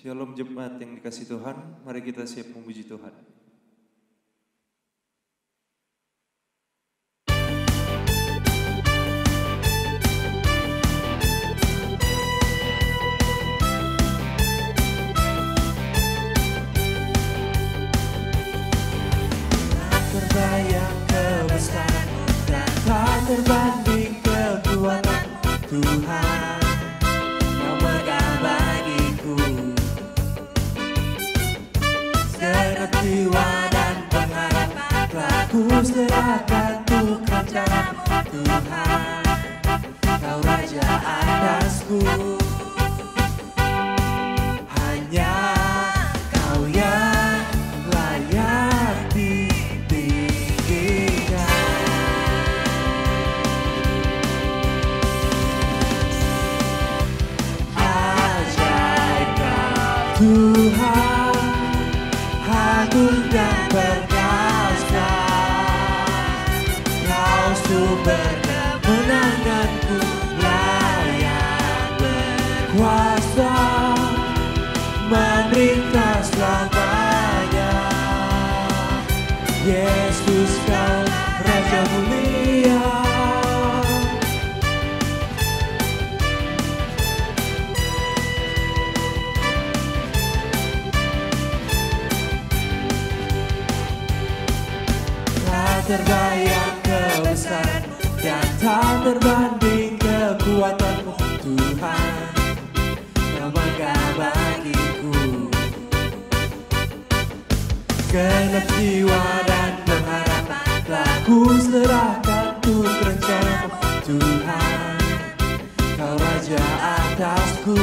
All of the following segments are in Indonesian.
Shalom jemaat yang dikasih Tuhan, mari kita siap memuji Tuhan. Terbayang kebesaran-Mu dan tak terbanding kekuatan Tuhan. Kau megah bagiku segenap jiwa dan pengharapan telah ku serahkan untuk rencana-Mu Tuhan. Kau Raja atasku, hanya Kau yang layak Tuhan, agung dan perkasa. Kau sumber kemenanganku, layak berkuasa, memerintah selamanya. Yesus, Kau Raja mulia. Terbayang kebesaran-Mu dan tak terbanding kekuatan-Mu Tuhan. Kau megah bagiku segenap jiwa dan pengharapan telah ku serahkan untuk rencana-Mu Tuhan. Kau Raja atasku,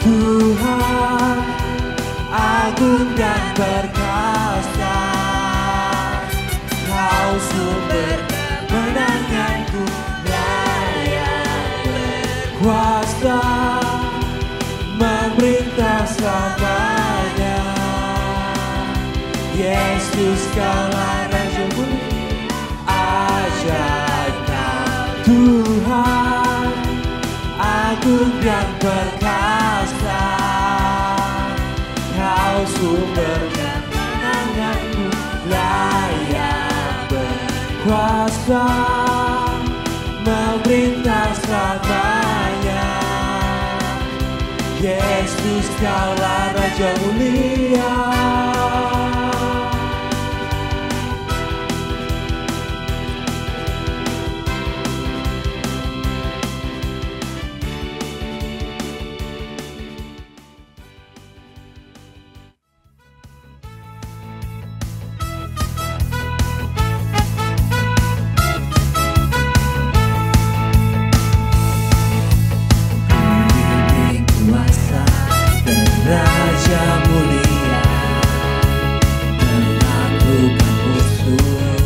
Tuhan, agung dan perkasa. Kau sumber kemenanganku, layak berkuasa, memerintah selamanya. Yesus, Kaulah Raja mulia. Ajaib Kau Tuhan, agung dan perkasa. Kau sumber kemenanganku, layak berkuasa, memerintah selamanya. Yesus, Kaulah Raja mulia. Raja mulia, menaklukkan musuh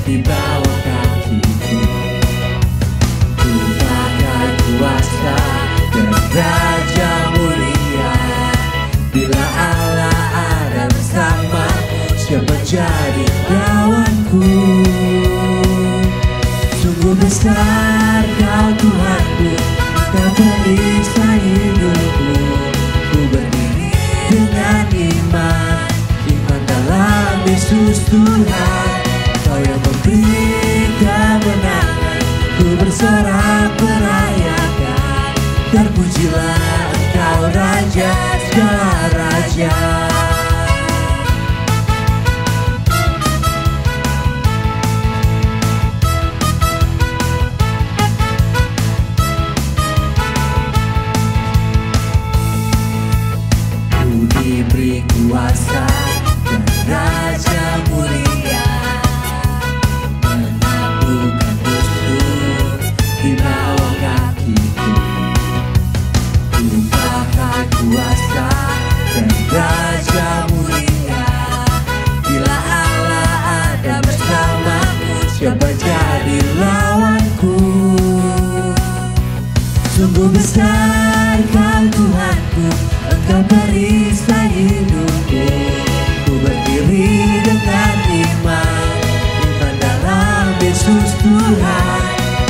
di bawah kakiku. Ku pakai kuasa dan Raja mulia. Bila Allah ada bersama, siapa jadi lawanku? Sungguh besar Kau Tuhanku, Kau perisai hidupku. Ku berdiri dengan iman dalam Yesus Tuhan. Kau yang memberi kemenangan, ku bersorak merayakan. Terpujilah Engkau Raja segala raja. Diberi kuasa dan Raja mulia, menaklukkan musuh di bawah kakiku. Ku pakai kuasa dan Raja mulia. Bila Allah ada bersamaku, siapa jadi lawanku? Sungguh besar Kau Tuhanku, Engkau perisai hidupku. Ku berdiri dengan iman dalam Yesus Tuhan.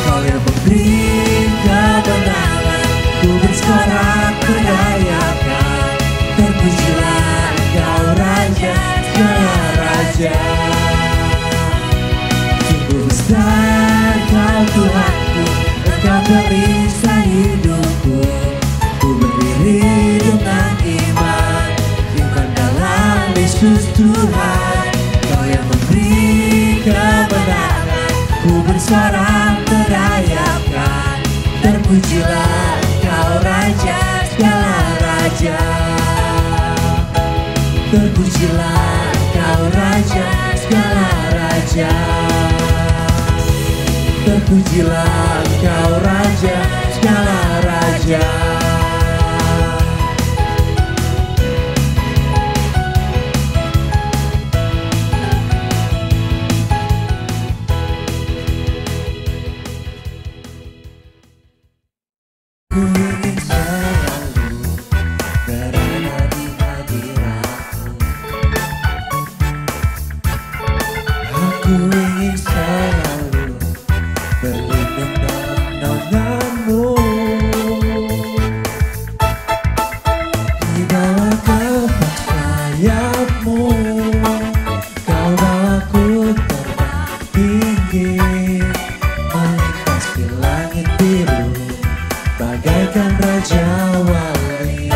Kau yang memberi kebenaran, ku bersorak merayakan. Terpujilah Engkau Raja segala raja. Sungguh besar Kau Tuhanku, Engkau perisai hidupku. Ku berdiri dengan iman dalam Yesus Tuhan. Kau yang memberi kebenaran, ku bersorak merayakan. Terpujilah Engkau Raja segala raja. Terpujilah Engkau Raja segala raja. Terpujilah Engkau Raja segala raja. Ku ingin selalu berada di hadirat-Mu. Aku ingin selalu berlindung dalam naungan-Mu. Di bawah kepak sayap-Mu, Kau bawaku terbang tinggi, melintasi langit biru bagaikan Raja Wali.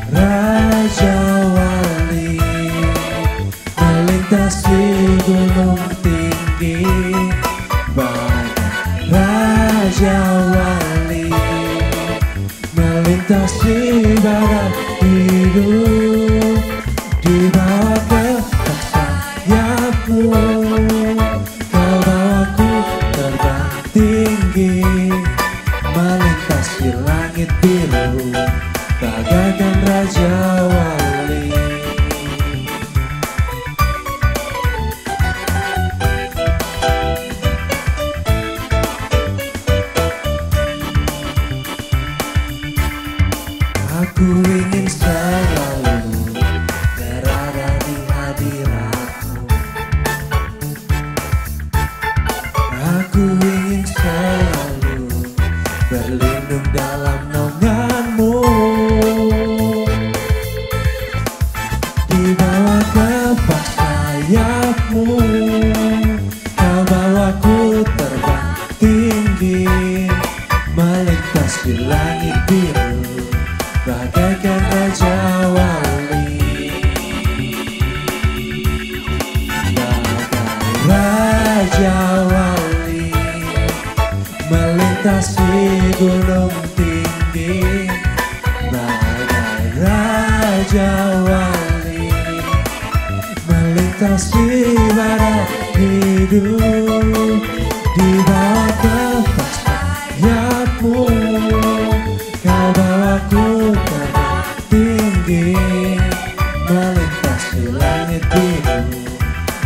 Raja Wali melintasi gunung tinggi, bagai Raja Wali melintasi badai hidup. Di bawah kepak sayap-Mu, Kau bawaku terbang tinggi, melintasi langit biru bagaikan Raja Wali. Aku ingin selalu berada di hadirat-Mu. Aku ingin selalu berlindung dalam naungan-Mu. Di bawah kepak sayap-Mu, Kau bawaku terbang tinggi, melintasi langit biru bagaikan Raja Wali. Bagai Raja Wali melintasi gunung tinggi, bagai Raja Wali melintasi badai hidup. Di bawah kepak sayap-Mu, Kau bawaku terbang tinggi, melintasi langit biru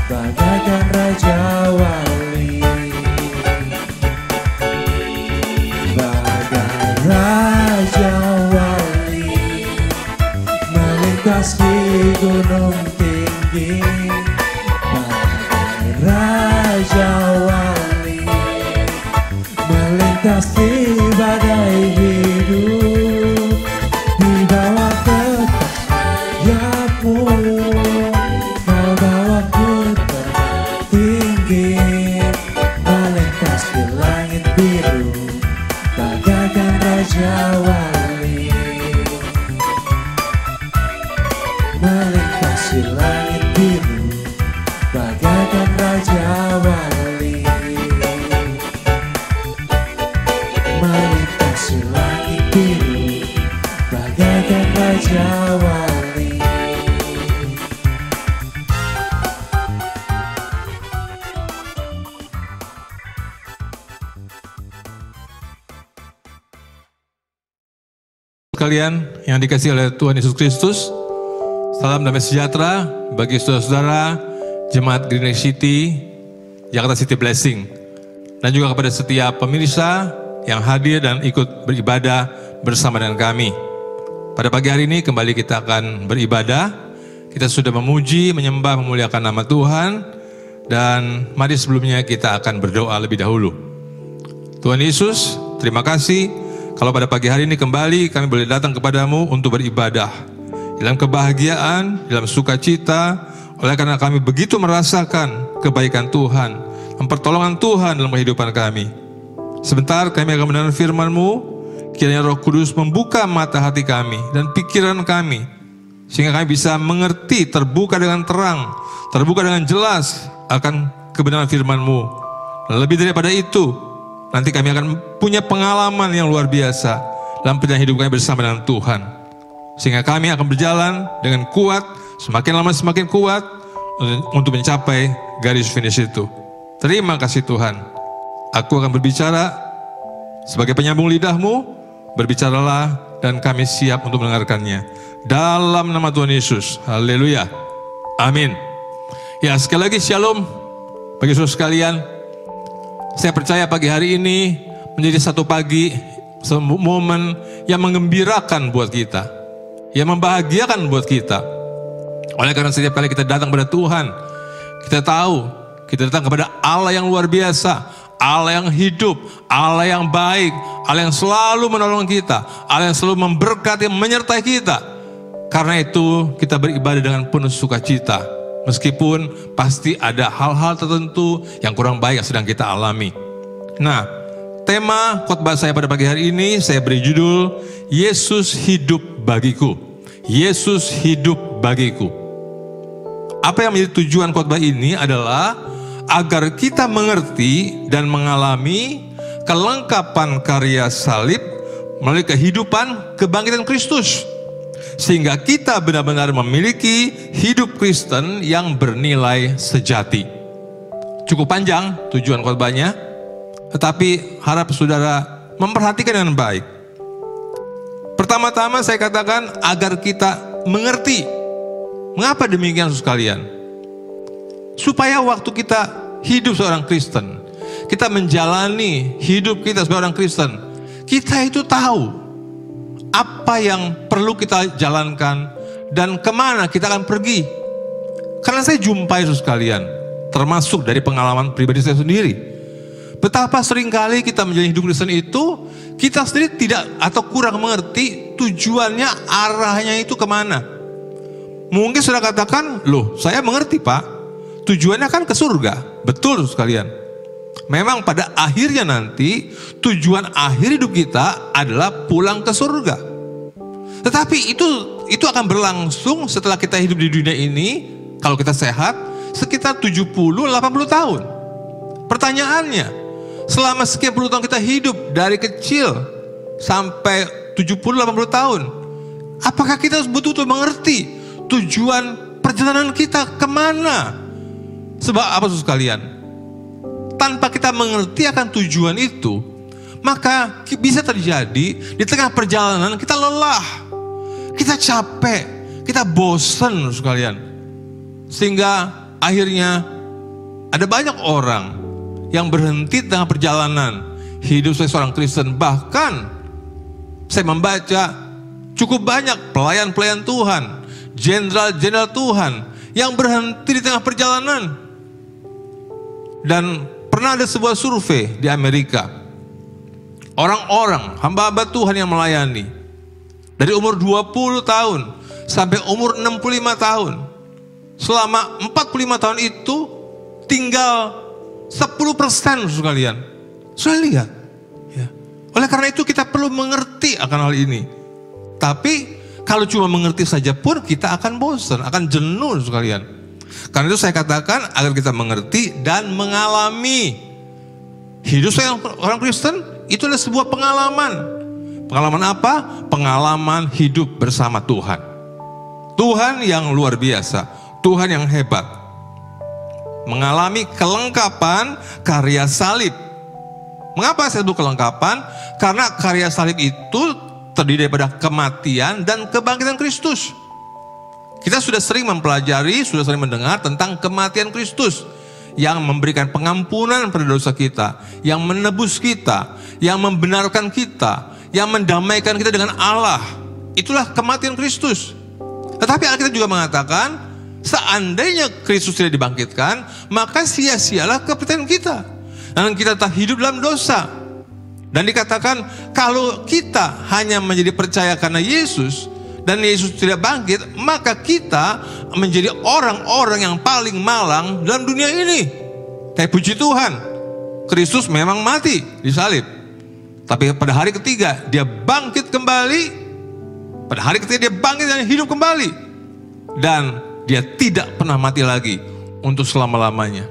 bagaikan Raja Wali. Bagai Raja Wali melintasi gunung tinggi, bagai Raja Wali melintasi badai hidup. Di bawah kepak sayap-Mu, Kau bawaku terbang tinggi, melintasi langit biru bagaikan Raja Wali. Melintasi langit biru bagaikan Raja Wali. Melintasi langit biru bagaikan Raja Wali. Kalian yang dikasihi oleh Tuhan Yesus Kristus, salam damai sejahtera bagi saudara-saudara Jemaat Green Lake City, Jakarta City Blessing, dan juga kepada setiap pemirsa yang hadir dan ikut beribadah bersama dengan kami. Pada pagi hari ini kembali kita akan beribadah. Kita sudah memuji, menyembah, memuliakan nama Tuhan. Dan mari sebelumnya kita akan berdoa lebih dahulu. Tuhan Yesus, terima kasih kalau pada pagi hari ini kembali kami boleh datang kepadamu untuk beribadah. Dalam kebahagiaan, dalam sukacita, oleh karena kami begitu merasakan kebaikan Tuhan, pertolongan Tuhan dalam kehidupan kami. Sebentar kami akan mendengar firman-Mu, kiranya Roh Kudus membuka mata hati kami dan pikiran kami, sehingga kami bisa mengerti, terbuka dengan terang, terbuka dengan jelas akan kebenaran firman-Mu. Dan lebih daripada itu, nanti kami akan punya pengalaman yang luar biasa dalam perjalanan hidup kami bersama dengan Tuhan. Sehingga kami akan berjalan dengan kuat, semakin lama semakin kuat untuk mencapai garis finish itu. Terima kasih Tuhan. Aku akan berbicara sebagai penyambung lidah-Mu. Berbicaralah dan kami siap untuk mendengarkannya. Dalam nama Tuhan Yesus. Haleluya. Amin. Ya, sekali lagi shalom bagi saudara sekalian. Saya percaya pagi hari ini menjadi satu pagi, satu momen yang menggembirakan buat kita, yang membahagiakan buat kita. Oleh karena setiap kali kita datang kepada Tuhan, kita tahu kita datang kepada Allah yang luar biasa, Allah yang hidup, Allah yang baik, Allah yang selalu menolong kita, Allah yang selalu memberkati, menyertai kita. Karena itu kita beribadah dengan penuh sukacita, meskipun pasti ada hal-hal tertentu yang kurang baik yang sedang kita alami. Nah, tema khotbah saya pada pagi hari ini saya beri judul Yesus hidup bagiku. Yesus hidup bagiku. Apa yang menjadi tujuan khotbah ini adalah agar kita mengerti dan mengalami kelengkapan karya salib melalui kehidupan kebangkitan Kristus. Sehingga kita benar-benar memiliki hidup Kristen yang bernilai sejati. Cukup panjang tujuan khotbahnya, tetapi harap saudara memperhatikan dengan baik. Pertama-tama saya katakan agar kita mengerti. Mengapa demikian sekalian? Supaya waktu kita hidup seorang Kristen, kita menjalani hidup kita sebagai orang Kristen, kita itu tahu apa yang perlu kita jalankan dan kemana kita akan pergi. Karena saya jumpai sekalian, termasuk dari pengalaman pribadi saya sendiri, betapa seringkali kita menjalani hidup Kristen itu, kita sendiri tidak atau kurang mengerti tujuannya, arahnya itu kemana. Mungkin sudah katakan, loh saya mengerti Pak, tujuannya kan ke surga. Betul sekalian. Memang pada akhirnya nanti tujuan akhir hidup kita adalah pulang ke surga. Tetapi itu akan berlangsung setelah kita hidup di dunia ini, kalau kita sehat, sekitar 70-80 tahun. Pertanyaannya, selama sekian puluh tahun kita hidup dari kecil sampai 70-80 tahun, apakah kita betul-betul mengerti tujuan perjalanan kita kemana? Sebab apa saudara sekalian? Tanpa kita mengerti akan tujuan itu, maka bisa terjadi di tengah perjalanan kita lelah, kita capek, kita bosan sekalian. Sehingga akhirnya ada banyak orang yang berhenti di tengah perjalanan hidup sebagai seorang Kristen. Bahkan saya membaca cukup banyak pelayan-pelayan Tuhan, jenderal-jenderal Tuhan yang berhenti di tengah perjalanan. Dan pernah ada sebuah survei di Amerika. Orang-orang, hamba-hamba Tuhan yang melayani, dari umur 20 tahun sampai umur 65 tahun. Selama 45 tahun itu tinggal 10% sekalian. Sudah lihat? Ya. Oleh karena itu kita perlu mengerti akan hal ini. Tapi kalau cuma mengerti saja pun kita akan bosan, akan jenuh sekalian. Karena itu saya katakan agar kita mengerti dan mengalami. Hidup sebagai orang Kristen itu adalah sebuah pengalaman. Pengalaman apa? Pengalaman hidup bersama Tuhan. Tuhan yang luar biasa, Tuhan yang hebat. Mengalami kelengkapan karya salib. Mengapa saya sebut kelengkapan? Karena karya salib itu terdiri daripada kematian dan kebangkitan Kristus. Kita sudah sering mempelajari, sudah sering mendengar tentang kematian Kristus yang memberikan pengampunan pada dosa kita, yang menebus kita, yang membenarkan kita, yang mendamaikan kita dengan Allah. Itulah kematian Kristus. Tetapi Alkitab juga mengatakan, seandainya Kristus tidak dibangkitkan, maka sia-sialah kepercayaan kita. Dan kita tetap hidup dalam dosa. Dan dikatakan, kalau kita hanya menjadi percaya karena Yesus, dan Yesus tidak bangkit, maka kita menjadi orang-orang yang paling malang dalam dunia ini. Tapi puji Tuhan, Kristus memang mati di salib. Tapi pada hari ketiga dia bangkit kembali. Pada hari ketiga dia bangkit dan hidup kembali. Dan dia tidak pernah mati lagi untuk selama-lamanya.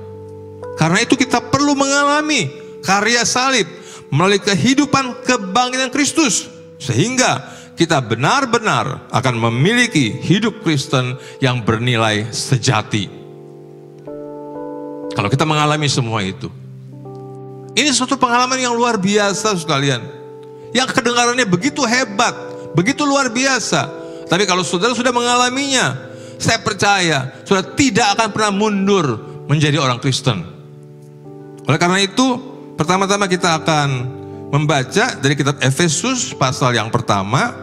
Karena itu kita perlu mengalami karya salib melalui kehidupan kebangkitan Kristus. Sehingga kita benar-benar akan memiliki hidup Kristen yang bernilai sejati. Kalau kita mengalami semua itu. Ini suatu pengalaman yang luar biasa sekalian. Yang kedengarannya begitu hebat, begitu luar biasa. Tapi kalau saudara sudah mengalaminya, saya percaya saudara tidak akan pernah mundur menjadi orang Kristen. Oleh karena itu, pertama-tama kita akan membaca dari kitab Efesus pasal yang pertama,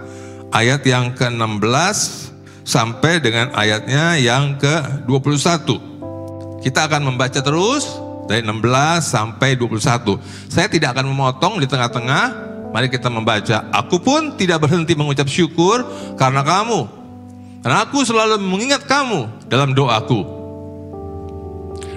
ayat yang ke-16 sampai dengan ayatnya yang ke-21. Kita akan membaca terus dari 16 sampai 21. Saya tidak akan memotong di tengah-tengah. Mari kita membaca. Aku pun tidak berhenti mengucap syukur karena kamu. Karena aku selalu mengingat kamu dalam doaku.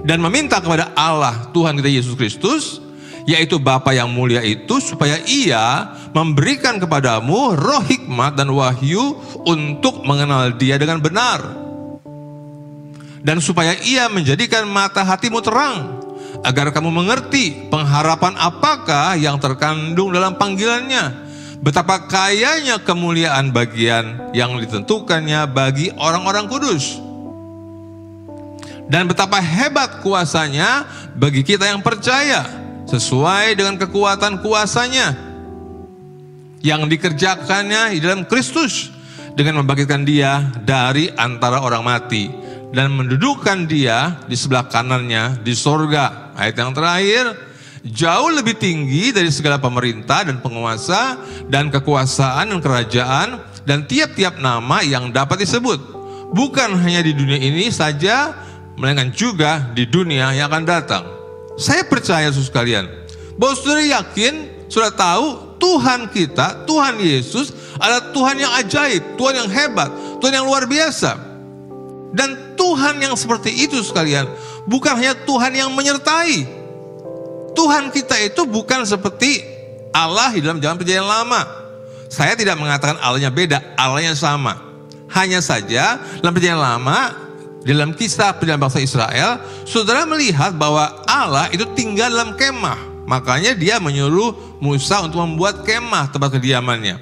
Dan meminta kepada Allah Tuhan kita Yesus Kristus, yaitu Bapa yang mulia itu, supaya Ia memberikan kepadamu roh hikmat dan wahyu untuk mengenal Dia dengan benar. Dan supaya Ia menjadikan mata hatimu terang, agar kamu mengerti pengharapan apakah yang terkandung dalam panggilannya, betapa kayanya kemuliaan bagian yang ditentukannya bagi orang-orang kudus, dan betapa hebat kuasanya bagi kita yang percaya, sesuai dengan kekuatan kuasanya yang dikerjakannya di dalam Kristus, dengan membangkitkan Dia dari antara orang mati dan mendudukkan Dia di sebelah kanannya di sorga. Ayat yang terakhir, jauh lebih tinggi dari segala pemerintah dan penguasa dan kekuasaan dan kerajaan dan tiap-tiap nama yang dapat disebut, bukan hanya di dunia ini saja, melainkan juga di dunia yang akan datang. Saya percaya saudara sekalian, bahwa saudara yakin, saudara tahu Tuhan kita, Tuhan Yesus adalah Tuhan yang ajaib, Tuhan yang hebat, Tuhan yang luar biasa. Dan Tuhan yang seperti itu sekalian, bukan hanya Tuhan yang menyertai. Tuhan kita itu bukan seperti Allah di dalam zaman perjanjian lama. Saya tidak mengatakan Allahnya beda, Allahnya sama. Hanya saja dalam perjanjian lama, dalam kisah perjalanan bangsa Israel, saudara melihat bahwa Allah itu tinggal dalam kemah. Makanya Dia menyuruh Musa untuk membuat kemah tempat kediamannya.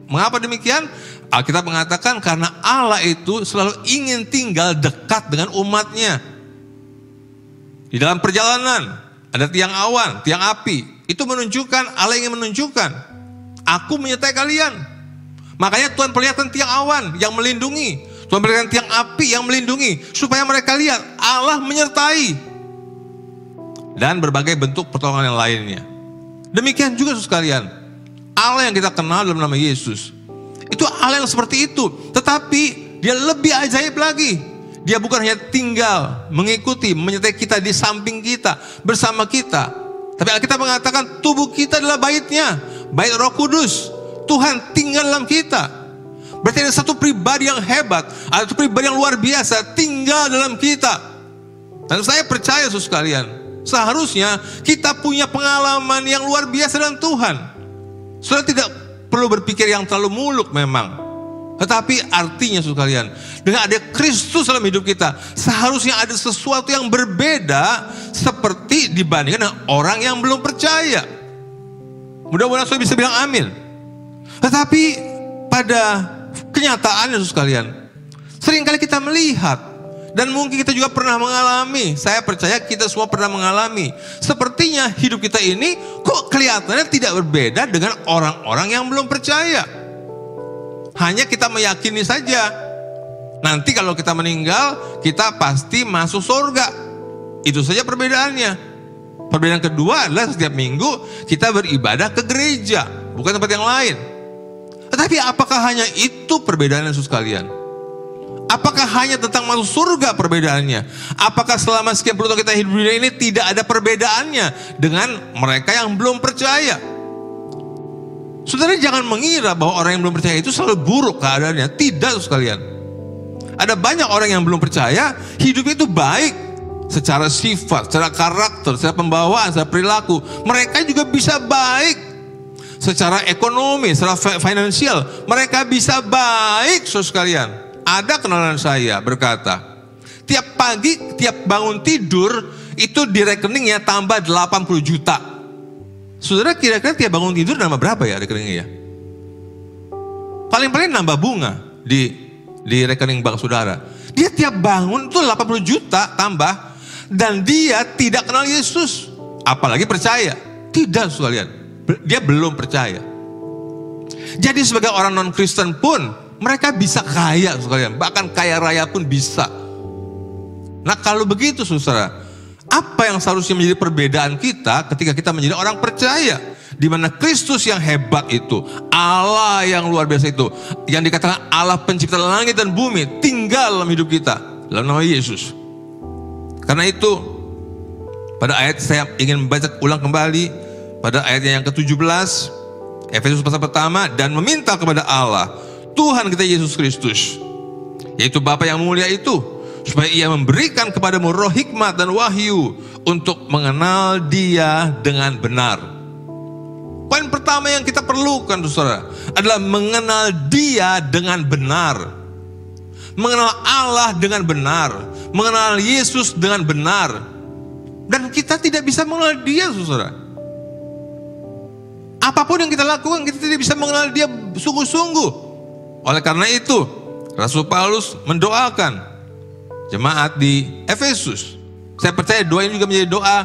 Mengapa demikian? Alkitab mengatakan karena Allah itu selalu ingin tinggal dekat dengan umatnya. Di dalam perjalanan ada tiang awan, tiang api. Itu menunjukkan, Allah ingin menunjukkan, aku menyertai kalian. Makanya Tuhan perlihatkan tiang awan yang melindungi, Tuhan perlihatkan tiang api yang melindungi, supaya mereka lihat Allah menyertai. Dan berbagai bentuk pertolongan yang lainnya. Demikian juga sekalian, Allah yang kita kenal dalam nama Yesus, itu Allah yang seperti itu. Tetapi Dia lebih ajaib lagi. Dia bukan hanya tinggal, mengikuti, menyertai kita di samping kita, bersama kita. Tapi Alkitab mengatakan tubuh kita adalah baitnya, bait Roh Kudus. Tuhan tinggal dalam kita. Berarti ada satu pribadi yang hebat, ada satu pribadi yang luar biasa tinggal dalam kita. Dan saya percaya saudara sekalian, seharusnya kita punya pengalaman yang luar biasa dengan Tuhan. Saudara tidak perlu berpikir yang terlalu muluk memang. Tetapi artinya saudara sekalian, dengan ada Kristus dalam hidup kita, seharusnya ada sesuatu yang berbeda seperti dibandingkan dengan orang yang belum percaya. Mudah-mudahan saudara bisa bilang amin. Tetapi pada kenyataannya saudara sekalian, seringkali kita melihat, dan mungkin kita juga pernah mengalami, saya percaya kita semua pernah mengalami, sepertinya hidup kita ini kok kelihatannya tidak berbeda dengan orang-orang yang belum percaya. Hanya kita meyakini saja, nanti kalau kita meninggal, kita pasti masuk surga. Itu saja perbedaannya. Perbedaan kedua adalah setiap minggu kita beribadah ke gereja, bukan tempat yang lain. Tetapi apakah hanya itu perbedaannya, saudara sekalian? Apakah hanya tentang masuk surga perbedaannya? Apakah selama sekian puluh tahun kita hidup di dunia ini tidak ada perbedaannya dengan mereka yang belum percaya? Saudara jangan mengira bahwa orang yang belum percaya itu selalu buruk keadaannya. Tidak, saudara sekalian. Ada banyak orang yang belum percaya, hidupnya itu baik. Secara sifat, secara karakter, secara pembawaan, secara perilaku. Mereka juga bisa baik. Secara ekonomi, secara finansial. Mereka bisa baik, saudara sekalian. Ada kenalan saya berkata, tiap pagi, tiap bangun tidur, itu di rekeningnya tambah 80 juta. Saudara kira-kira tiap bangun tidur nambah berapa ya rekeningnya ya? Paling-paling nambah bunga di rekening bank saudara. Dia tiap bangun tuh 80 juta tambah. Dan dia tidak kenal Yesus. Apalagi percaya. Tidak, saudara lihat. Dia belum percaya. Jadi sebagai orang non-Kristen pun mereka bisa kaya, saudara. Bahkan kaya raya pun bisa. Nah kalau begitu saudara, apa yang seharusnya menjadi perbedaan kita ketika kita menjadi orang percaya? Di mana Kristus yang hebat itu, Allah yang luar biasa itu, yang dikatakan Allah pencipta langit dan bumi, tinggal dalam hidup kita, dalam nama Yesus. Karena itu, pada ayat saya ingin membaca ulang kembali, pada ayatnya yang ke-17, Efesus pasal pertama, dan meminta kepada Allah, Tuhan kita Yesus Kristus, yaitu Bapa yang mulia itu, supaya ia memberikan kepadamu roh hikmat dan wahyu, untuk mengenal Dia dengan benar. Poin pertama yang kita perlukan, saudara, adalah mengenal Dia dengan benar. Mengenal Allah dengan benar, mengenal Yesus dengan benar. Dan kita tidak bisa mengenal Dia, saudara. Apapun yang kita lakukan, kita tidak bisa mengenal Dia sungguh-sungguh. Oleh karena itu, Rasul Paulus mendoakan jemaat di Efesus. Saya percaya doa ini juga menjadi doa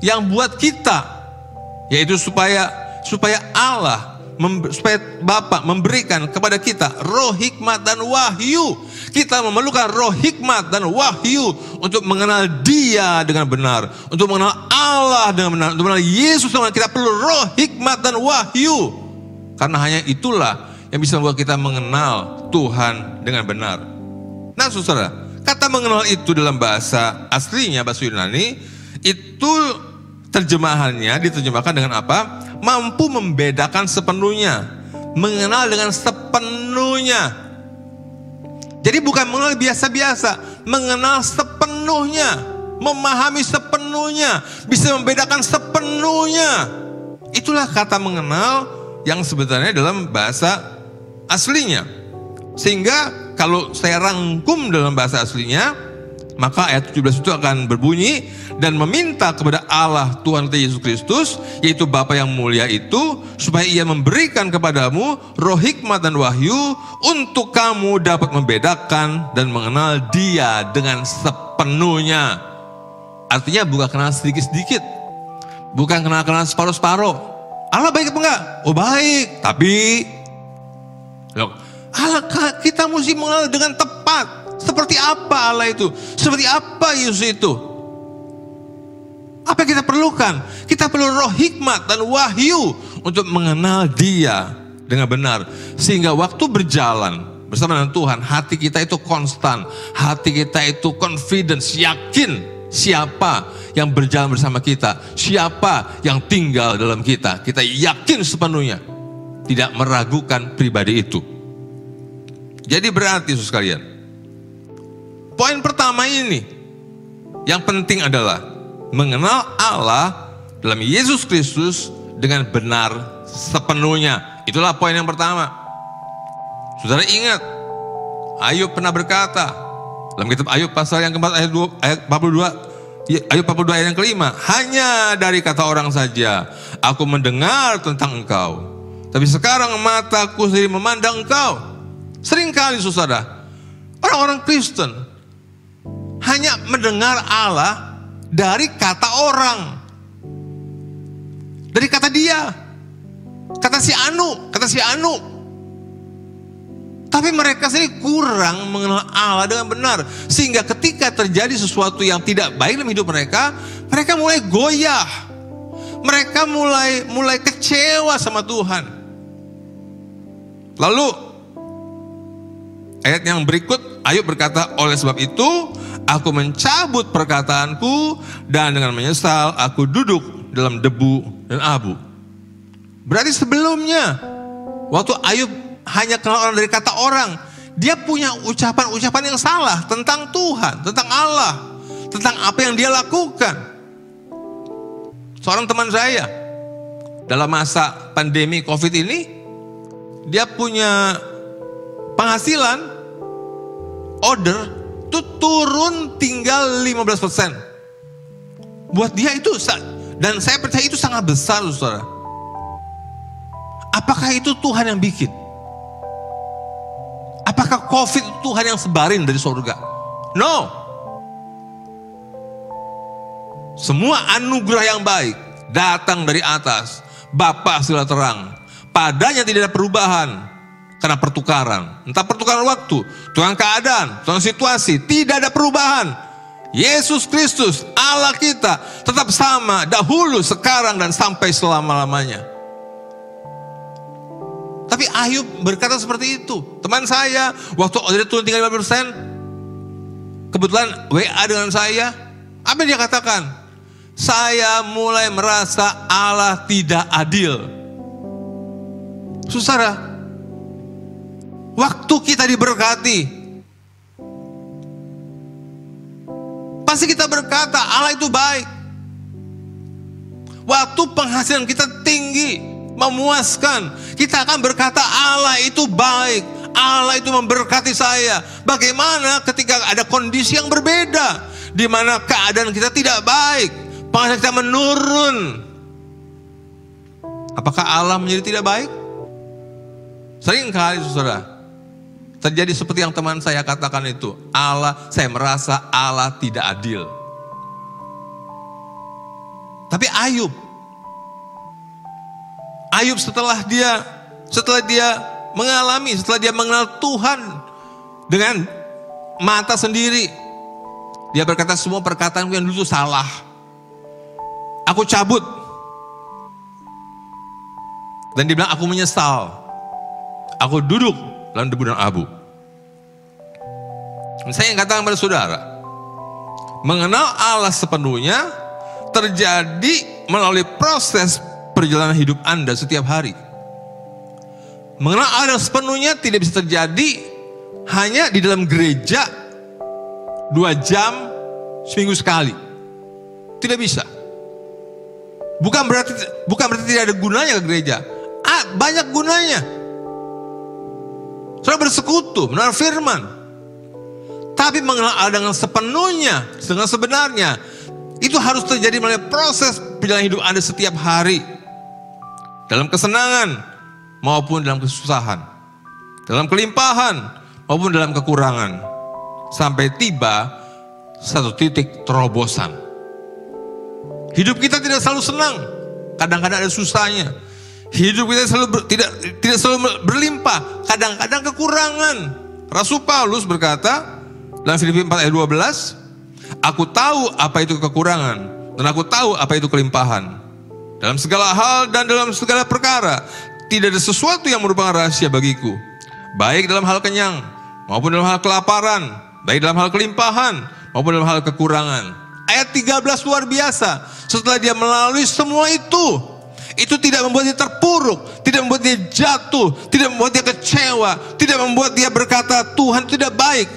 yang buat kita, yaitu supaya Allah, supaya Bapa memberikan kepada kita roh hikmat dan wahyu. Kita memerlukan roh hikmat dan wahyu untuk mengenal Dia dengan benar, untuk mengenal Allah dengan benar, untuk mengenal Yesus dengan benar. Kita perlu roh hikmat dan wahyu, karena hanya itulah yang bisa membuat kita mengenal Tuhan dengan benar. Nah saudara, kata mengenal itu dalam bahasa aslinya, bahasa Yunani, itu terjemahannya diterjemahkan dengan apa? Mampu membedakan sepenuhnya, mengenal dengan sepenuhnya. Jadi bukan mengenal biasa-biasa, mengenal sepenuhnya, memahami sepenuhnya, bisa membedakan sepenuhnya. Itulah kata mengenal yang sebenarnya dalam bahasa aslinya. Sehingga kalau saya rangkum dalam bahasa aslinya, maka ayat 17 itu akan berbunyi, dan meminta kepada Allah Tuhan kita Yesus Kristus, yaitu Bapa yang mulia itu, supaya ia memberikan kepadamu roh hikmat dan wahyu, untuk kamu dapat membedakan dan mengenal Dia dengan sepenuhnya. Artinya bukan kenal sedikit-sedikit, bukan kenal separuh-separuh. Allah baik apa enggak? Oh baik, tapi Allah, kita mesti mengenal dengan tepat. Seperti apa Allah itu? Seperti apa Yesus itu? Apa yang kita perlukan? Kita perlu roh hikmat dan wahyu untuk mengenal Dia dengan benar. Sehingga waktu berjalan bersama dengan Tuhan, hati kita itu konstan. Hati kita itu confidence, yakin siapa yang berjalan bersama kita. Siapa yang tinggal dalam kita. Kita yakin sepenuhnya. Tidak meragukan pribadi itu. Jadi berarti saudara sekalian, poin pertama ini yang penting adalah mengenal Allah dalam Yesus Kristus dengan benar sepenuhnya. Itulah poin yang pertama. Saudara ingat, Ayub pernah berkata dalam kitab Ayub pasal yang keempat ayat 42, Ayub 42 ayat yang kelima, hanya dari kata orang saja aku mendengar tentang Engkau, tapi sekarang mataku sendiri memandang Engkau. Seringkali saudara, orang-orang Kristen hanya mendengar Allah dari kata orang, dari kata dia, kata si Anu. Tapi mereka sendiri kurang mengenal Allah dengan benar. Sehingga ketika terjadi sesuatu yang tidak baik dalam hidup mereka, mereka mulai goyah. Mereka mulai kecewa sama Tuhan. Lalu ayat yang berikut, Ayub berkata, oleh sebab itu aku mencabut perkataanku dan dengan menyesal aku duduk dalam debu dan abu. Berarti sebelumnya, waktu Ayub hanya kenal orang dari kata orang, dia punya ucapan-ucapan yang salah tentang Tuhan, tentang Allah, tentang apa yang dia lakukan. Seorang teman saya, dalam masa pandemi COVID ini, dia punya penghasilan, order, itu turun tinggal 15%. Buat dia itu, dan saya percaya itu sangat besar, saudara. Apakah itu Tuhan yang bikin? Apakah COVID itu Tuhan yang sebarin dari surga? No. Semua anugerah yang baik datang dari atas. Bapa segala terang. Padanya tidak ada perubahan. Karena pertukaran. Entah pertukaran waktu, Tuhan keadaan, Tuhan situasi. Tidak ada perubahan. Yesus Kristus, Allah kita, tetap sama. Dahulu, sekarang, dan sampai selama-lamanya. Tapi Ayub berkata seperti itu. Teman saya, waktu order turun tinggal 5%, kebetulan WA dengan saya, apa yang dia katakan? Saya mulai merasa Allah tidak adil. Saudara, waktu kita diberkati, pasti kita berkata Allah itu baik. Waktu penghasilan kita tinggi, memuaskan, kita akan berkata Allah itu baik, Allah itu memberkati saya. Bagaimana ketika ada kondisi yang berbeda, di mana keadaan kita tidak baik, penghasilan kita menurun, apakah Allah menjadi tidak baik? Seringkali saudara, terjadi seperti yang teman saya katakan itu. Saya merasa Allah tidak adil. Tapi Ayub setelah dia mengenal Tuhan dengan mata sendiri, dia berkata semua perkataan yang dulu salah, aku cabut. Dan dia bilang aku menyesal, aku duduk dalam debu dan abu. Saya yang katakan kepada saudara, mengenal Allah sepenuhnya terjadi melalui proses perjalanan hidup Anda setiap hari. Mengenal Allah sepenuhnya tidak bisa terjadi hanya di dalam gereja 2 jam seminggu sekali. Tidak bisa. Bukan berarti tidak ada gunanya ke gereja. Banyak gunanya. Saudara bersekutu, mendengar firman. Tapi mengenal Allah dengan sepenuhnya, dengan sebenarnya, itu harus terjadi melalui proses perjalanan hidup Anda setiap hari. Dalam kesenangan maupun dalam kesusahan. Dalam kelimpahan maupun dalam kekurangan. Sampai tiba satu titik terobosan. Hidup kita tidak selalu senang. Kadang-kadang ada susahnya. Hidup kita tidak selalu berlimpah. Kadang-kadang kekurangan. Rasul Paulus berkata dalam Filipi 4 ayat 12, aku tahu apa itu kekurangan dan aku tahu apa itu kelimpahan. Dalam segala hal dan dalam segala perkara tidak ada sesuatu yang merupakan rahasia bagiku. Baik dalam hal kenyang maupun dalam hal kelaparan, baik dalam hal kelimpahan maupun dalam hal kekurangan. Ayat 13 luar biasa. Setelah dia melalui semua itu tidak membuat dia terpuruk, tidak membuat dia jatuh, tidak membuat dia kecewa, tidak membuat dia berkata Tuhan tidak baik.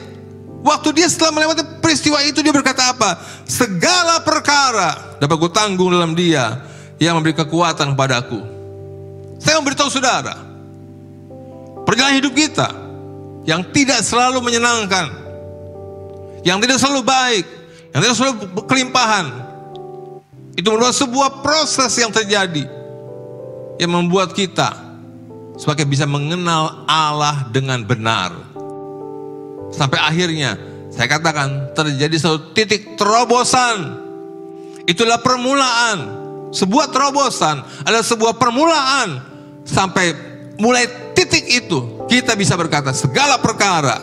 Waktu dia setelah melewati peristiwa itu, dia berkata apa? Segala perkara dapat ku tanggung dalam Dia yang memberi kekuatan kepadaku. Saya memberitahu saudara, perjalanan hidup kita yang tidak selalu menyenangkan, yang tidak selalu baik, yang tidak selalu kelimpahan, itu merupakan sebuah proses yang terjadi yang membuat kita sebagai bisa mengenal Allah dengan benar. Sampai akhirnya saya katakan terjadi satu titik terobosan. Itulah permulaan. Sebuah terobosan adalah sebuah permulaan sampai mulai titik itu kita bisa berkata segala perkara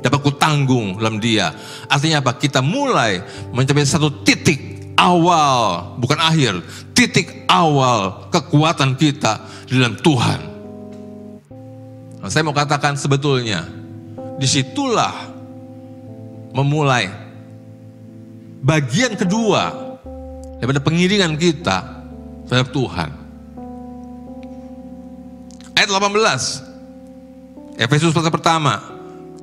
dapat kutanggung dalam Dia. Artinya apa? Kita mulai mencapai satu titik awal, bukan akhir, titik awal kekuatan kita di dalam Tuhan. Nah, saya mau katakan sebetulnya disitulah memulai bagian kedua daripada pengiringan kita terhadap Tuhan. Ayat 18 Efesus pasal pertama,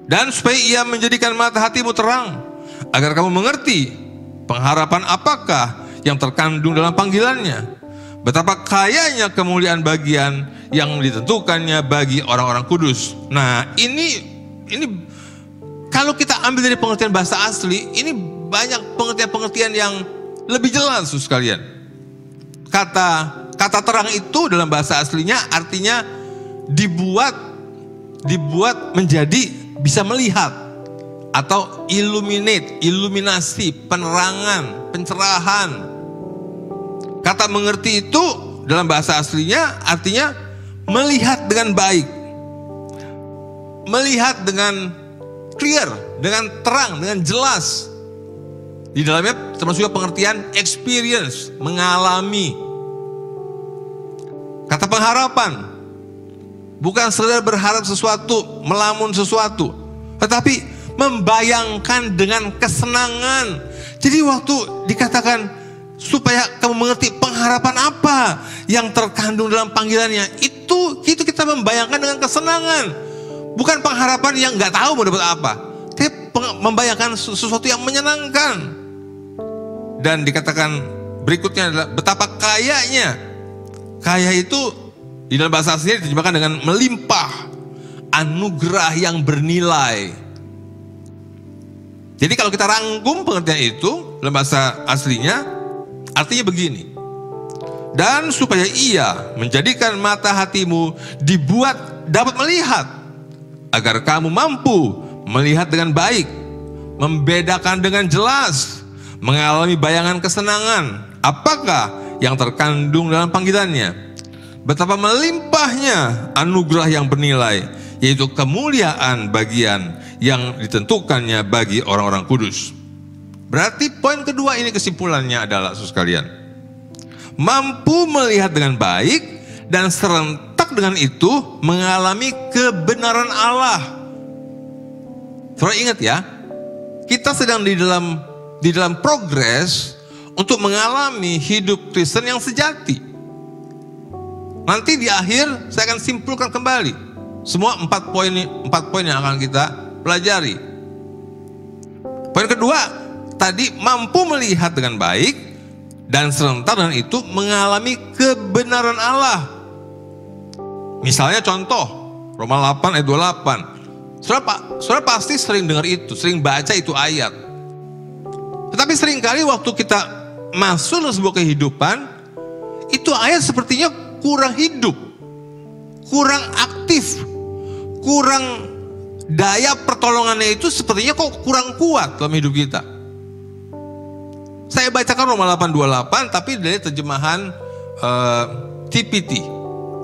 dan supaya Ia menjadikan mata hatimu terang, agar kamu mengerti pengharapan apakah yang terkandung dalam panggilannya, betapa kayanya kemuliaan bagian yang ditentukannya bagi orang-orang kudus. Nah, ini kalau kita ambil dari pengertian bahasa asli, ini banyak pengertian-pengertian yang lebih jelas, saudara sekalian. Kata terang itu dalam bahasa aslinya artinya dibuat menjadi bisa melihat, atau illuminate, iluminasi, penerangan, pencerahan. Kata mengerti itu dalam bahasa aslinya artinya melihat dengan baik, melihat dengan clear, dengan terang, dengan jelas. Di dalamnya termasuk juga pengertian experience, mengalami. Kata pengharapan, bukan sekedar berharap sesuatu, melamun sesuatu, tetapi membayangkan dengan kesenangan. Jadi waktu dikatakan supaya kamu mengerti pengharapan apa yang terkandung dalam panggilannya, itu kita membayangkan dengan kesenangan. Bukan pengharapan yang nggak tahu mau dapat apa, tapi membayangkan sesuatu yang menyenangkan. Dan dikatakan berikutnya adalah betapa kayanya. Kaya itu di dalam bahasa aslinya diterjemahkan dengan melimpah, anugerah yang bernilai. Jadi kalau kita rangkum pengertian itu dalam bahasa aslinya, artinya begini. Dan supaya Ia menjadikan mata hatimu dibuat dapat melihat, agar kamu mampu melihat dengan baik, membedakan dengan jelas, mengalami bayangan kesenangan apakah yang terkandung dalam panggilannya, betapa melimpahnya anugerah yang bernilai, yaitu kemuliaan bagian yang ditentukannya bagi orang-orang kudus. Berarti poin kedua ini kesimpulannya adalah, saudara sekalian, mampu melihat dengan baik dan serentak dengan itu mengalami kebenaran Allah. Saudara ingat ya, kita sedang di dalam progres untuk mengalami hidup Kristen yang sejati. Nanti di akhir saya akan simpulkan kembali semua 4 poin yang akan kita pelajari. Poin kedua tadi, mampu melihat dengan baik dan serentak dengan itu mengalami kebenaran Allah. Misalnya contoh Roma 8 ayat 28. Saudara pasti sering dengar itu, sering baca itu ayat. Tetapi seringkali waktu kita masuk dalam sebuah kehidupan, itu ayat sepertinya kurang hidup, kurang aktif, kurang daya pertolongannya itu sepertinya kok kurang kuat dalam hidup kita. Saya bacakan Roma 8:28, tapi dari terjemahan TPT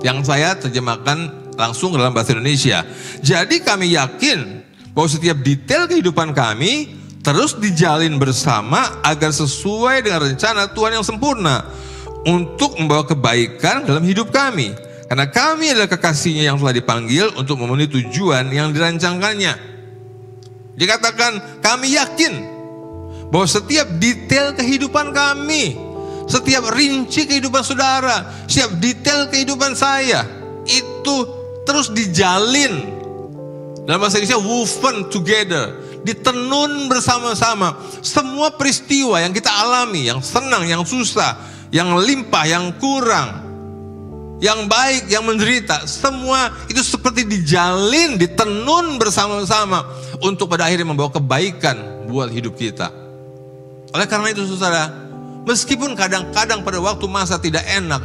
yang saya terjemahkan langsung dalam bahasa Indonesia. Jadi kami yakin bahwa setiap detail kehidupan kami terus dijalin bersama agar sesuai dengan rencana Tuhan yang sempurna untuk membawa kebaikan dalam hidup kami. Karena kami adalah kekasih-Nya yang telah dipanggil untuk memenuhi tujuan yang dirancangkannya. Dikatakan kami yakin bahwa setiap detail kehidupan kami, setiap rinci kehidupan saudara, setiap detail kehidupan saya, itu terus dijalin. Dalam bahasa Indonesia, woven together, ditenun bersama-sama. Semua peristiwa yang kita alami, yang senang, yang susah, yang limpah, yang kurang, yang baik, yang menderita, semua itu seperti dijalin, ditenun bersama-sama untuk pada akhirnya membawa kebaikan buat hidup kita. Oleh karena itu saudara, meskipun kadang-kadang pada waktu masa tidak enak,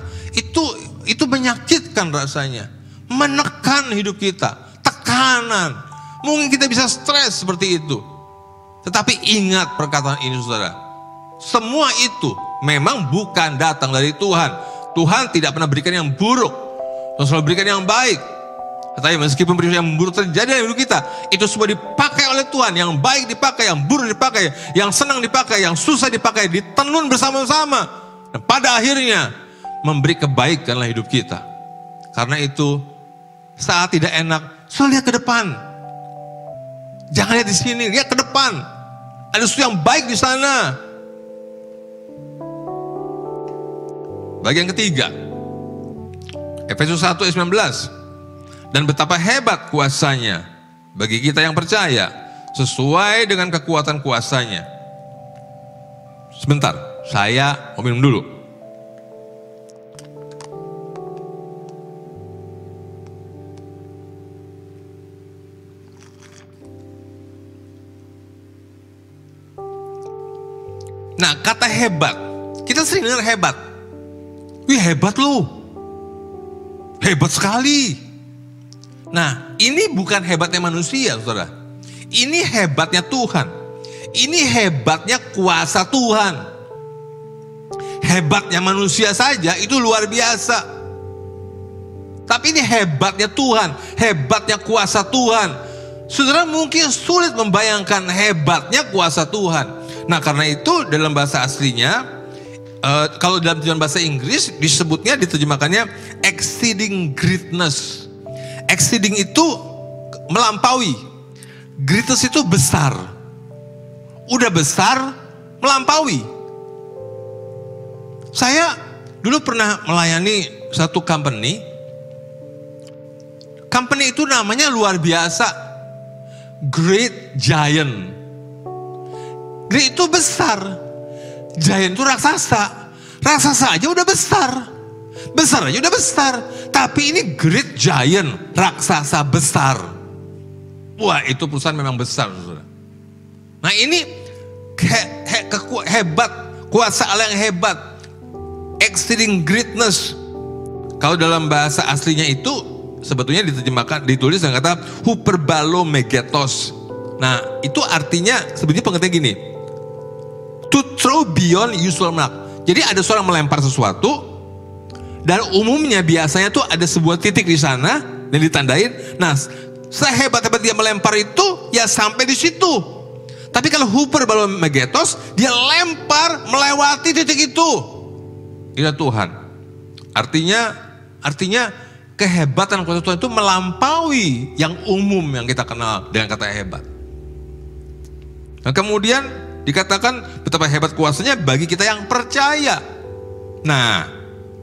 itu menyakitkan rasanya, menekan hidup kita, tekanan. Mungkin kita bisa stres seperti itu. Tetapi ingat perkataan ini saudara, semua itu memang bukan datang dari Tuhan. Tuhan tidak pernah berikan yang buruk. Tuhan selalu berikan yang baik. Katanya meskipun peristiwa yang buruk terjadi dalam hidup kita, itu semua dipakai oleh Tuhan. Yang baik dipakai, yang buruk dipakai, yang senang dipakai, yang susah dipakai, ditenun bersama-sama. Dan pada akhirnya memberi kebaikan dalam hidup kita. Karena itu saat tidak enak, selalu lihat ke depan. Jangan lihat di sini, lihat ke depan. Ada sesuatu yang baik di sana. Bagian ketiga, Efesus 1 ayat 19. Dan betapa hebat kuasanya bagi kita yang percaya, sesuai dengan kekuatan kuasanya. Sebentar, saya mau minum dulu. Nah, kata hebat, kita sering dengar hebat. Wih, hebat lu. Hebat sekali. Nah, ini bukan hebatnya manusia, saudara. Ini hebatnya Tuhan. Ini hebatnya kuasa Tuhan. Hebatnya manusia saja itu luar biasa. Tapi ini hebatnya Tuhan, hebatnya kuasa Tuhan. Saudara mungkin sulit membayangkan hebatnya kuasa Tuhan. Nah, karena itu dalam bahasa aslinya, kalau dalam terjemahan bahasa Inggris disebutnya, diterjemahkannya exceeding greatness. Exceeding itu melampaui. Greatness itu besar. Udah besar, melampaui. Saya dulu pernah melayani satu company. Company itu namanya luar biasa. Great Giant. Great itu besar. Giant itu raksasa. Raksasa aja udah besar. Besar aja udah besar. Tapi ini Great Giant, raksasa besar. Wah, itu perusahaan memang besar, saudara. Nah, ini hebat, kuasa Allah yang hebat. Exceeding greatness. Kalau dalam bahasa aslinya itu sebetulnya diterjemahkan, ditulis dengan kata hyperbalomegatos. Nah, itu artinya sebetulnya pengertian gini. To throw beyond usual mark. Jadi ada seorang melempar sesuatu, dan umumnya biasanya tuh ada sebuah titik di sana dan ditandain. Nah, sehebat-hebat dia melempar itu, ya sampai di situ. Tapi kalau hyperbalomegatos, dia lempar melewati titik itu. Itu Tuhan. Artinya kehebatan kuasa Tuhan itu melampaui yang umum yang kita kenal dengan kata hebat. Nah, kemudian dikatakan betapa hebat kuasanya bagi kita yang percaya. Nah,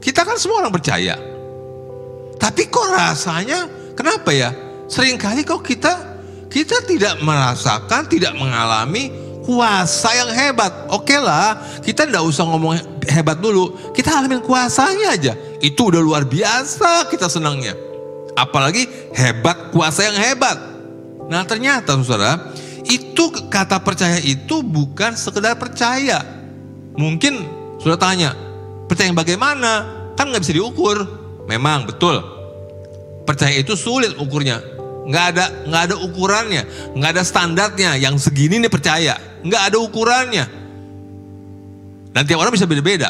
kita kan semua orang percaya. Tapi kok rasanya, kenapa ya? Seringkali kok kita tidak merasakan, tidak mengalami kuasa yang hebat. Oke lah, kita tidak usah ngomong hebat dulu. Kita alamin kuasanya aja. Itu udah luar biasa kita senangnya. Apalagi hebat, kuasa yang hebat. Nah, ternyata saudara, itu kata percaya itu bukan sekedar percaya. Mungkin sudah tanya, percaya yang bagaimana? Kan nggak bisa diukur. Memang betul. Percaya itu sulit ukurnya. Nggak ada ukurannya, nggak ada standarnya. Yang segini nih percaya, nggak ada ukurannya. Dan tiap orang bisa beda-beda.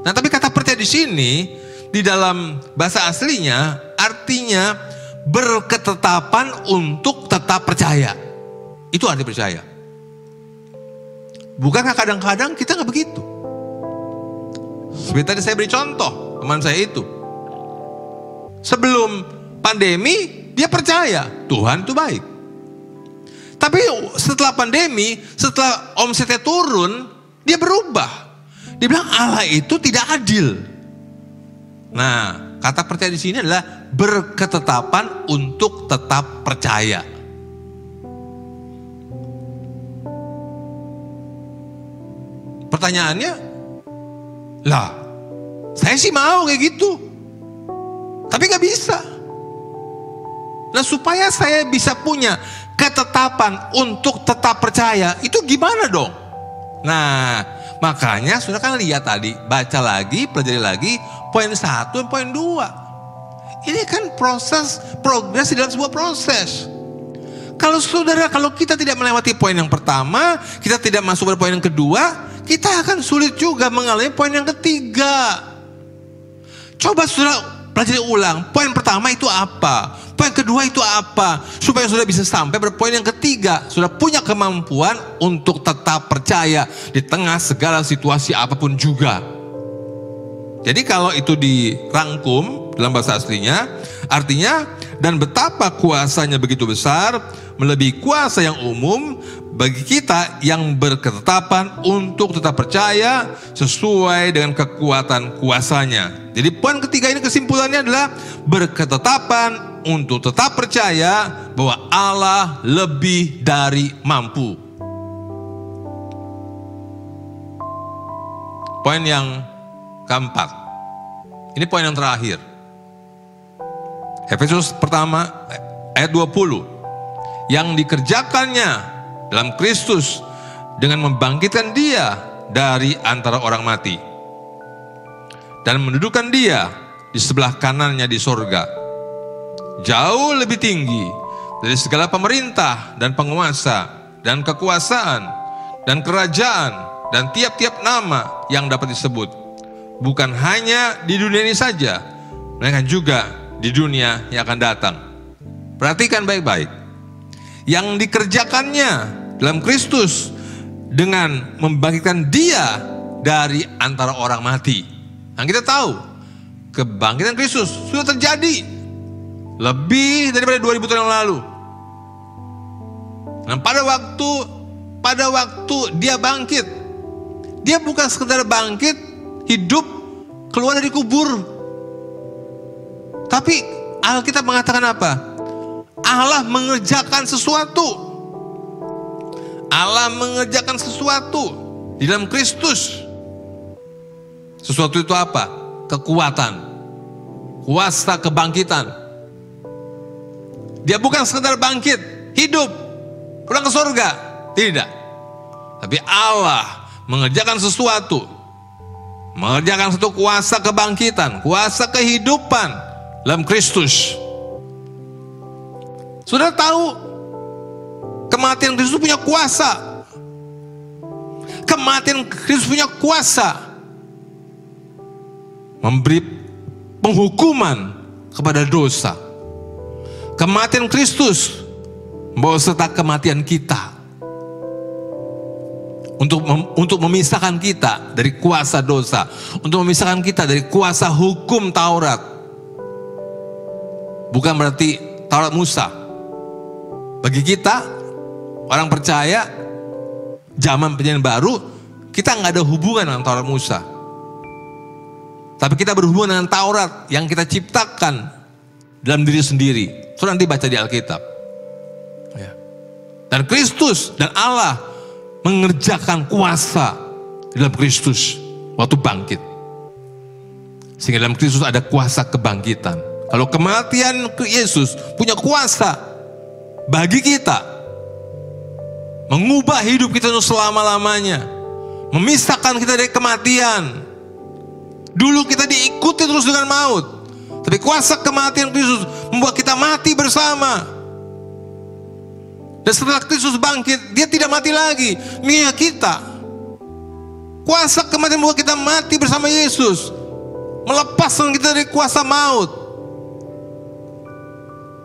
Nah, tapi kata percaya di sini di dalam bahasa aslinya artinya berketetapan untuk tetap percaya. Itu arti percaya. Bukankah kadang-kadang kita nggak begitu? Seperti tadi saya beri contoh teman saya itu. Sebelum pandemi dia percaya Tuhan itu baik. Tapi setelah pandemi, setelah omsetnya turun, dia berubah. Dia bilang Allah itu tidak adil. Nah, kata percaya di sini adalah berketetapan untuk tetap percaya. Pertanyaannya, lah, saya sih mau kayak gitu, tapi gak bisa. Nah, supaya saya bisa punya ketetapan untuk tetap percaya, itu gimana dong? Nah, makanya sudah kan lihat tadi, baca lagi, pelajari lagi, poin 1 dan poin 2. Ini kan proses, progres di dalam sebuah proses. Kalau kita tidak melewati poin yang pertama, kita tidak masuk pada poin yang kedua, kita akan sulit juga mengalami poin yang ketiga. Coba saudara pelajari ulang. Poin pertama itu apa? Poin kedua itu apa? Supaya saudara bisa sampai pada poin yang ketiga. Saudara punya kemampuan untuk tetap percaya di tengah segala situasi apapun juga. Jadi kalau itu dirangkum dalam bahasa aslinya, artinya, dan betapa kuasanya begitu besar, melebihi kuasa yang umum bagi kita yang berketetapan untuk tetap percaya sesuai dengan kekuatan kuasanya. Jadi poin ketiga ini kesimpulannya adalah berketetapan untuk tetap percaya bahwa Allah lebih dari mampu. Poin yang keempat, ini poin yang terakhir. Efesus pertama ayat 20. Yang dikerjakannya dalam Kristus dengan membangkitkan dia dari antara orang mati dan mendudukkan dia di sebelah kanannya di sorga, jauh lebih tinggi dari segala pemerintah dan penguasa dan kekuasaan dan kerajaan dan tiap-tiap nama yang dapat disebut, bukan hanya di dunia ini saja, melainkan juga di dunia yang akan datang. Perhatikan baik-baik. Yang dikerjakannya dalam Kristus dengan membangkitkan dia dari antara orang mati. Yang kita tahu, kebangkitan Kristus sudah terjadi lebih daripada 2000 tahun yang lalu. Dan pada waktu dia bangkit, dia bukan sekedar bangkit, hidup, keluar dari kubur. Tapi Alkitab mengatakan apa? Allah mengerjakan sesuatu. Allah mengerjakan sesuatu di dalam Kristus. Sesuatu itu apa? Kekuatan, kuasa kebangkitan. Dia bukan sekedar bangkit, hidup, pulang ke surga. Tidak. Tapi Allah mengerjakan sesuatu. Mengerjakan satu kuasa kebangkitan, kuasa kehidupan dalam Kristus. Saudara tahu, kematian Kristus punya kuasa. Kematian Kristus punya kuasa memberi penghukuman kepada dosa. Kematian Kristus membawa serta kematian kita untuk memisahkan kita dari kuasa dosa, untuk memisahkan kita dari kuasa hukum Taurat. Bukan berarti Taurat Musa. Bagi kita, orang percaya, zaman perjanjian baru, kita nggak ada hubungan dengan Taurat Musa. Tapi kita berhubungan dengan Taurat yang kita ciptakan dalam diri sendiri. Saudara nanti baca di Alkitab. Ya. Dan Kristus dan Allah mengerjakan kuasa dalam Kristus waktu bangkit. Sehingga dalam Kristus ada kuasa kebangkitan. Kalau kematian Yesus punya kuasa bagi kita, mengubah hidup kita untuk selama-lamanya, memisahkan kita dari kematian. Dulu kita diikuti terus dengan maut, tapi kuasa kematian Kristus membuat kita mati bersama. Dan setelah Kristus bangkit, dia tidak mati lagi, ini kita. Kuasa kematian membuat kita mati bersama Yesus, melepaskan kita dari kuasa maut.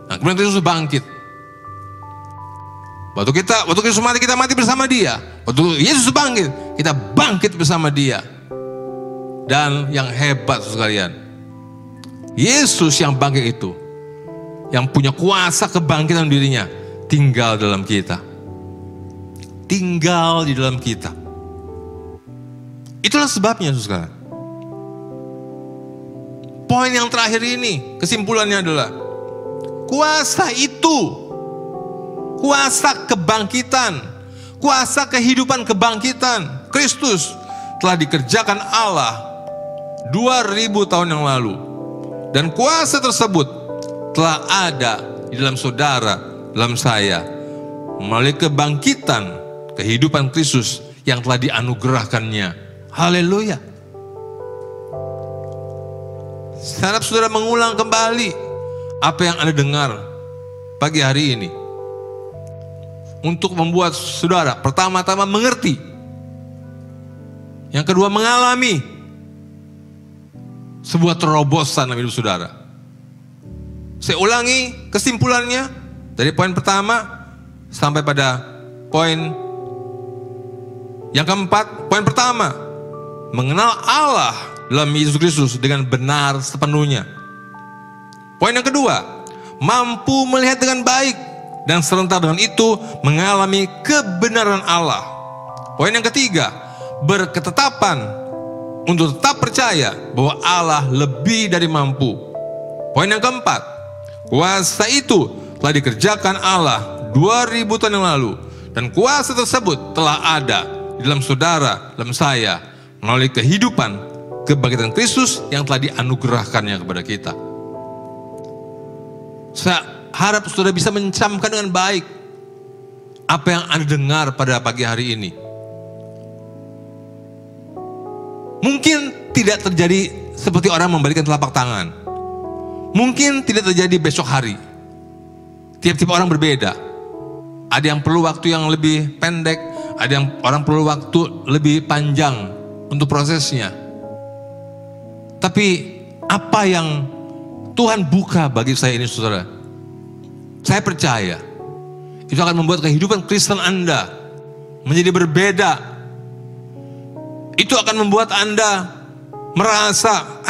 Nah, kemudian Kristus bangkit. Waktu Kristus mati, kita mati bersama dia. Waktu Yesus bangkit, kita bangkit bersama dia. Dan yang hebat sekalian, Yesus yang bangkit itu, yang punya kuasa kebangkitan dirinya, tinggal dalam kita. Tinggal di dalam kita. Itulah sebabnya, saudara. Poin yang terakhir ini, kesimpulannya adalah, kuasa itu, kuasa kebangkitan, kuasa kehidupan kebangkitan Kristus telah dikerjakan Allah 2000 tahun yang lalu. Dan kuasa tersebut telah ada di dalam saudara, dalam saya, melalui kebangkitan kehidupan Kristus yang telah dianugerahkannya. Haleluya. Saya harap saudara mengulang kembali apa yang Anda dengar pagi hari ini, untuk membuat saudara pertama-tama mengerti, yang kedua mengalami sebuah terobosan dalam hidup saudara. Saya ulangi kesimpulannya dari poin pertama sampai pada poin yang keempat. Poin pertama, mengenal Allah dalam Yesus Kristus dengan benar sepenuhnya. Poin yang kedua, mampu melihat dengan baik dan serentak dengan itu mengalami kebenaran Allah. Poin yang ketiga, berketetapan untuk tetap percaya bahwa Allah lebih dari mampu. Poin yang keempat, kuasa itu telah dikerjakan Allah 2000 tahun yang lalu, dan kuasa tersebut telah ada di dalam saudara, dalam saya, melalui kehidupan kebangkitan Kristus yang telah dianugerahkannya kepada kita. Saya harap saudara bisa mencamkan dengan baik apa yang Anda dengar pada pagi hari ini. Mungkin tidak terjadi seperti orang membalikkan telapak tangan. Mungkin tidak terjadi besok hari. Tiap-tiap orang berbeda. Ada yang perlu waktu yang lebih pendek, ada yang orang perlu waktu lebih panjang untuk prosesnya. Tapi apa yang Tuhan buka bagi saya ini, saudara, saya percaya itu akan membuat kehidupan Kristen Anda menjadi berbeda. Itu akan membuat Anda merasa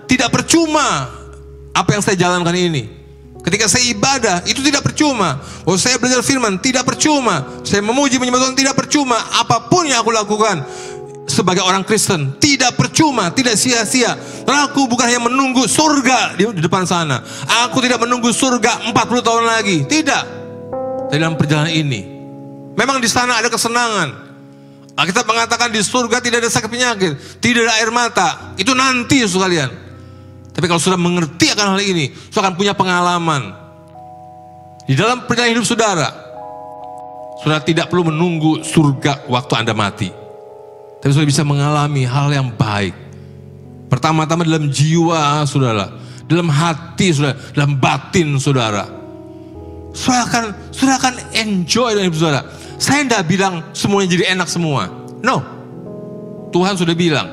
tidak percuma apa yang saya jalankan ini. Ketika saya ibadah, itu tidak percuma. Oh, saya belajar firman, tidak percuma. Saya memuji menyembah Tuhan, tidak percuma. Apapun yang aku lakukan sebagai orang Kristen, tidak percuma, tidak sia-sia. Aku bukan hanya menunggu surga di depan sana. Aku tidak menunggu surga 40 tahun lagi. Tidak. Dalam perjalanan ini, memang di sana ada kesenangan. Alkitab mengatakan di surga tidak ada sakit penyakit, tidak ada air mata. Itu nanti sekalian. Tapi kalau sudah mengerti akan hal ini, saudara akan punya pengalaman. Di dalam perjalanan hidup saudara, saudara tidak perlu menunggu surga waktu Anda mati. Tapi saudara bisa mengalami hal yang baik. Pertama-tama dalam jiwa saudara, dalam hati saudara, dalam batin saudara. Saudara akan enjoy dengan hidup saudara. Saya tidak bilang semuanya jadi enak semua. No. Tuhan sudah bilang,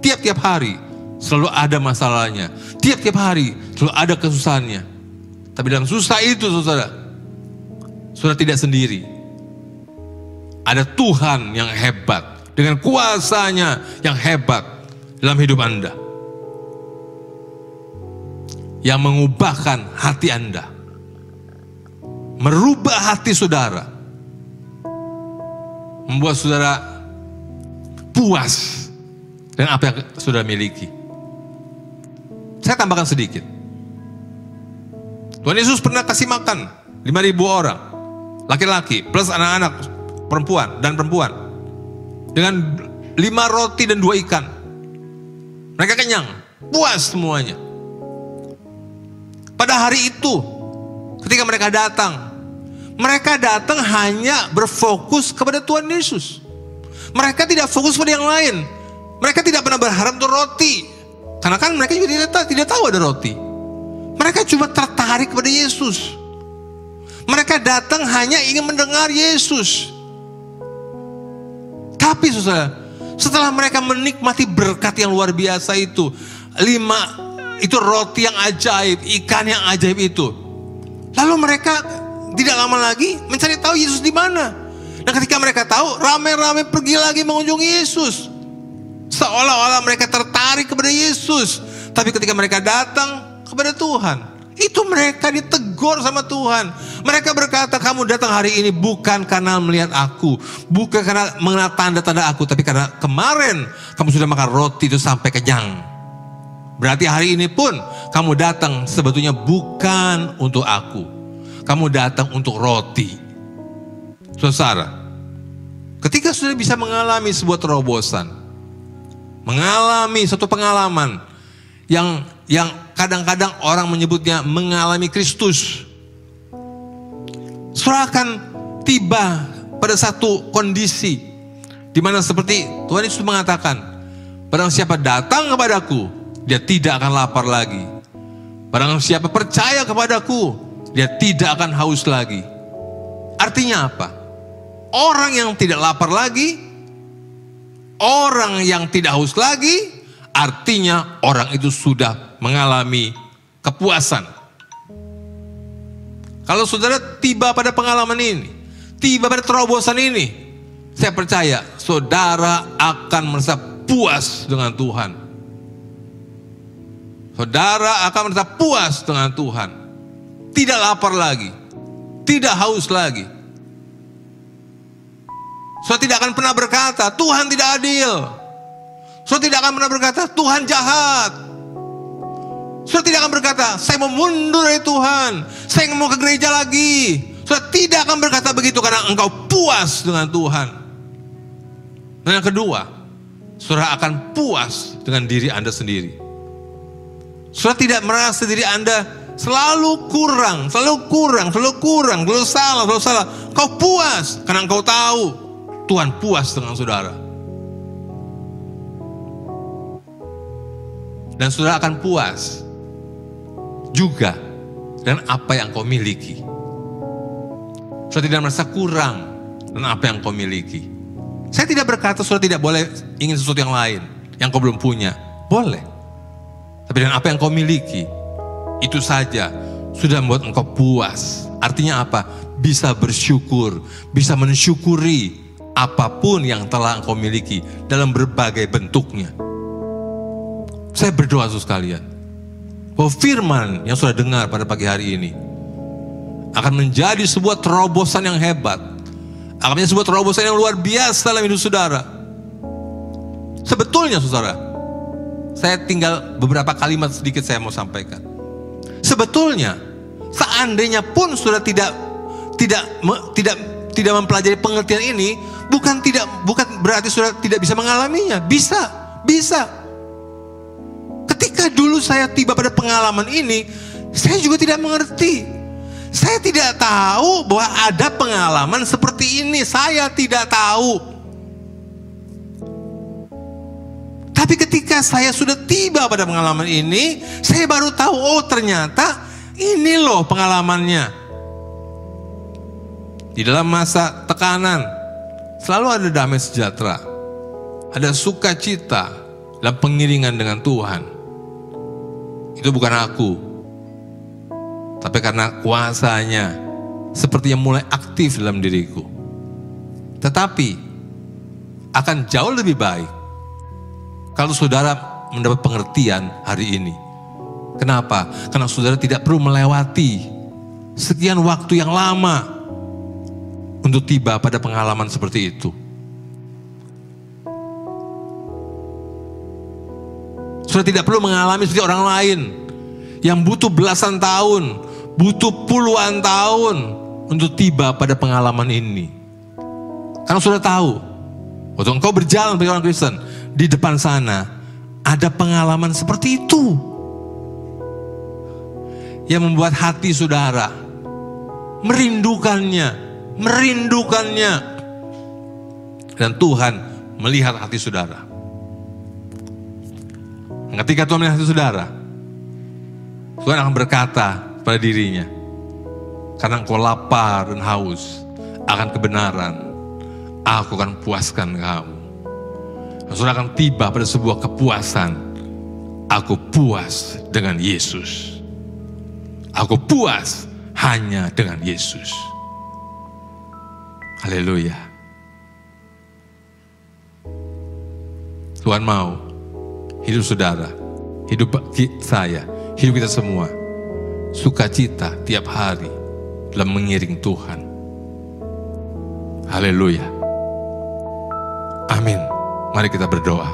tiap-tiap hari selalu ada masalahnya. Tiap-tiap hari selalu ada kesusahannya. Tapi dalam susah itu saudara tidak sendiri. Ada Tuhan yang hebat, dengan kuasanya yang hebat dalam hidup Anda. Yang mengubahkan hati Anda. Merubah hati saudara. Membuat saudara puas dengan apa yang saudara miliki. Saya tambahkan sedikit. Tuhan Yesus pernah kasih makan 5.000 orang. Laki-laki plus anak-anak perempuan. Dengan 5 roti dan 2 ikan. Mereka kenyang. Puas semuanya. Pada hari itu, ketika mereka datang hanya berfokus kepada Tuhan Yesus. Mereka tidak fokus pada yang lain. Mereka tidak pernah berharap untuk roti. Karena kan mereka juga tidak tahu ada roti. Mereka cuma tertarik kepada Yesus. Mereka datang hanya ingin mendengar Yesus. Tapi saudara, setelah mereka menikmati berkat yang luar biasa itu, 5 itu roti yang ajaib, ikan yang ajaib itu. Lalu mereka tidak lama lagi mencari tahu Yesus di mana. Dan ketika mereka tahu, ramai-ramai pergi lagi mengunjungi Yesus. Seolah-olah mereka tertarik kepada Yesus. Tapi ketika mereka datang kepada Tuhan, itu mereka ditegur sama Tuhan. Mereka berkata, kamu datang hari ini bukan karena melihat aku, bukan karena mengenal tanda-tanda aku, tapi karena kemarin kamu sudah makan roti itu sampai kenyang. Berarti hari ini pun kamu datang sebetulnya bukan untuk aku. Kamu datang untuk roti. Saudara, ketika sudah bisa mengalami sebuah terobosan, mengalami satu pengalaman yang kadang-kadang orang menyebutnya mengalami Kristus, saudara akan tiba pada satu kondisi di mana seperti Tuhan Yesus mengatakan, barang siapa datang kepadaku, dia tidak akan lapar lagi. Barang siapa percaya kepadaku, dia tidak akan haus lagi. Artinya apa? Orang yang tidak lapar lagi, orang yang tidak haus lagi, artinya orang itu sudah mengalami kepuasan. Kalau saudara tiba pada pengalaman ini, tiba pada terobosan ini, saya percaya saudara akan merasa puas dengan Tuhan. Saudara akan merasa puas dengan Tuhan. Tidak lapar lagi, tidak haus lagi. Saudara tidak akan pernah berkata, Tuhan tidak adil. Saudara tidak akan pernah berkata, Tuhan jahat. Saudara tidak akan berkata, saya mau mundur dari Tuhan, saya mau ke gereja lagi. Saudara tidak akan berkata begitu karena engkau puas dengan Tuhan. Dan yang kedua, saudara akan puas dengan diri Anda sendiri. Saudara tidak merasa diri Anda selalu kurang, selalu salah. Kau puas karena engkau tahu Tuhan puas dengan saudara. Dan saudara akan puas juga dengan apa yang kau miliki. Saudara tidak merasa kurang dengan apa yang kau miliki. Saya tidak berkata saudara tidak boleh ingin sesuatu yang lain yang kau belum punya. Boleh. Tapi dengan apa yang kau miliki, itu saja sudah membuat engkau puas. Artinya apa? Bisa bersyukur, bisa mensyukuri apapun yang telah engkau miliki dalam berbagai bentuknya. Saya berdoa saudara sekalian, bahwa firman yang sudah dengar pada pagi hari ini akan menjadi sebuah terobosan yang hebat, akan menjadi sebuah terobosan yang luar biasa dalam hidup saudara. Sebetulnya saudara, saya tinggal beberapa kalimat sedikit saya mau sampaikan. Sebetulnya, seandainya pun saudara tidak mempelajari pengertian ini, bukan berarti saudara tidak bisa mengalaminya. Bisa. Ketika dulu saya tiba pada pengalaman ini, saya juga tidak mengerti. Saya tidak tahu bahwa ada pengalaman seperti ini. Saya tidak tahu. Tapi ketika saya sudah tiba pada pengalaman ini, saya baru tahu, oh ternyata ini loh pengalamannya. Di dalam masa tekanan, selalu ada damai sejahtera. Ada sukacita dalam pengiringan dengan Tuhan. Itu bukan aku, tapi karena kuasanya seperti yang mulai aktif dalam diriku. Tetapi akan jauh lebih baik kalau saudara mendapat pengertian hari ini. Kenapa? Karena saudara tidak perlu melewati sekian waktu yang lama untuk tiba pada pengalaman seperti itu. Saudara tidak perlu mengalami seperti orang lain yang butuh belasan tahun, butuh puluhan tahun untuk tiba pada pengalaman ini. Karena saudara tahu, waktu engkau berjalan sebagai orang Kristen, di depan sana ada pengalaman seperti itu yang membuat hati saudara merindukannya. Dan Tuhan melihat hati saudara. Ketika Tuhan melihat hati saudara, Tuhan akan berkata pada dirinya, karena engkau lapar dan haus akan kebenaran, aku akan puaskan kamu. Dan saudara akan tiba pada sebuah kepuasan. Aku puas dengan Yesus. Aku puas hanya dengan Yesus. Haleluya. Tuhan mau hidup saudara, hidup saya, hidup kita semua, sukacita tiap hari dalam mengiring Tuhan. Haleluya. Amin. Mari kita berdoa.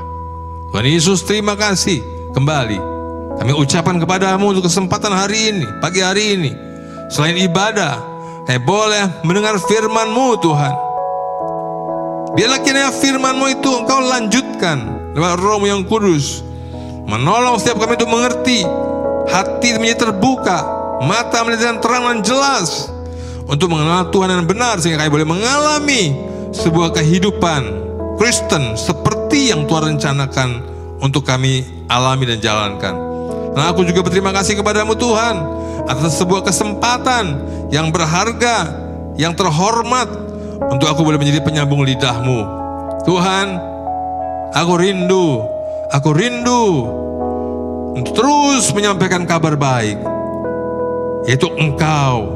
Tuhan Yesus, terima kasih kembali kami ucapkan kepadamu untuk kesempatan hari ini, pagi hari ini. Selain ibadah, kami boleh mendengar firman-Mu Tuhan. Biarlah kiranya firman-Mu itu Engkau lanjutkan lewat Roh-Mu yang kudus, menolong setiap kami untuk mengerti, hati menjadi terbuka, mata melihat dengan terang dan jelas, untuk mengenal Tuhan yang benar, sehingga kami boleh mengalami sebuah kehidupan Kristen seperti yang Tuhan rencanakan untuk kami alami dan jalankan. Dan aku juga berterima kasih kepadamu Tuhan atas sebuah kesempatan yang berharga, yang terhormat, untuk aku boleh menjadi penyambung lidahmu. Tuhan, aku rindu untuk terus menyampaikan kabar baik, yaitu Engkau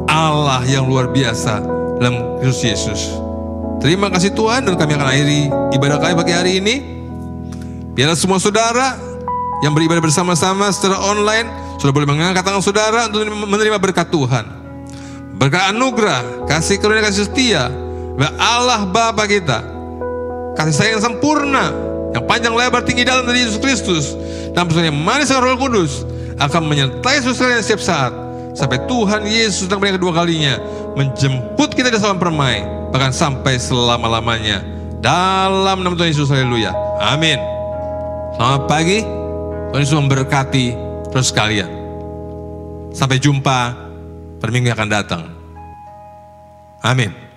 Allah yang luar biasa dalam Kristus Yesus. Terima kasih Tuhan, dan kami akan akhiri ibadah kami pagi hari ini. Biarlah semua saudara yang beribadah bersama-sama secara online sudah boleh mengangkat tangan saudara untuk menerima berkat Tuhan. Berkat anugerah, kasih karunia, kasih setia dari Allah Bapa kita, kasih sayang sempurna yang panjang lebar tinggi dalam dari Yesus Kristus, dan persekutuan yang manis dengan Roh Kudus akan menyertai saudara setiap saat sampai Tuhan Yesus datang yang kedua kalinya menjemput kita di salam permai, bahkan sampai selama-lamanya. Dalam nama Tuhan Yesus, haleluya, amin. Selamat pagi, Tuhan Yesus memberkati terus sekalian. Sampai jumpa pada minggu yang akan datang. Amin.